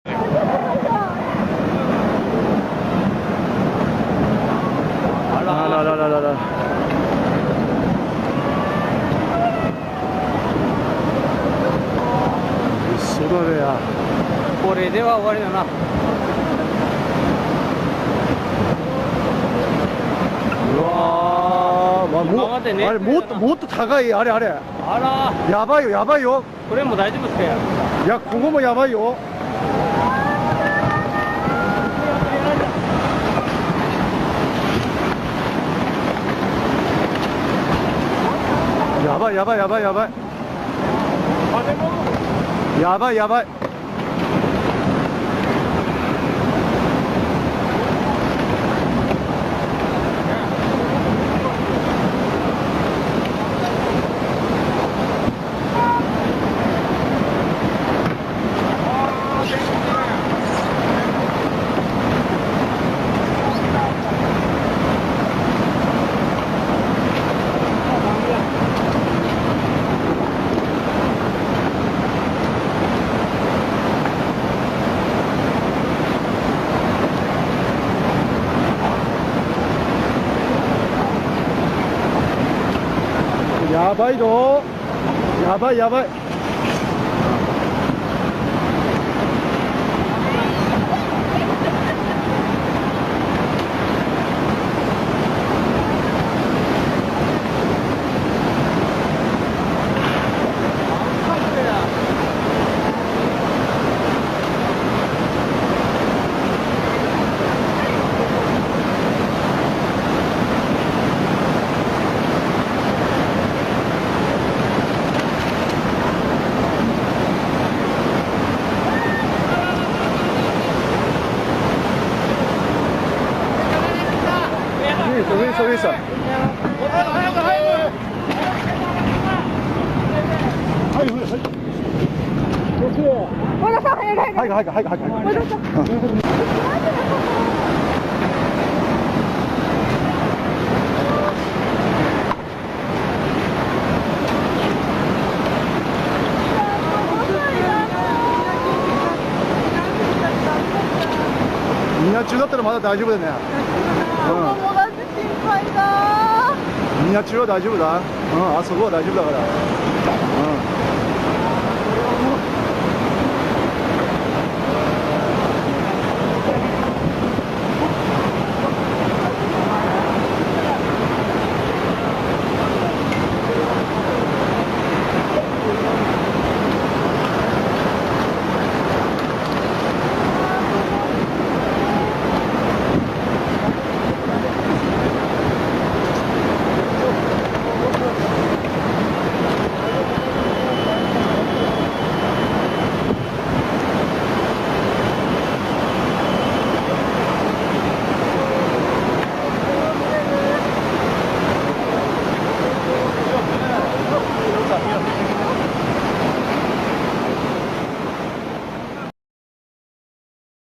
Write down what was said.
あららららら。嘘だべや。これでは終わりだな。うわー、今までねあれもっと高い、あれ。あら、やばいよ、やばいよ。これも大丈夫ですかや。いや、ここもやばいよ。やばい。やばい。やばい。やばいぞ。やばい。上さ。みんな中だったらまだ大丈夫だね。友達心配だ。みんな中は大丈夫だ。あそこは大丈夫だから。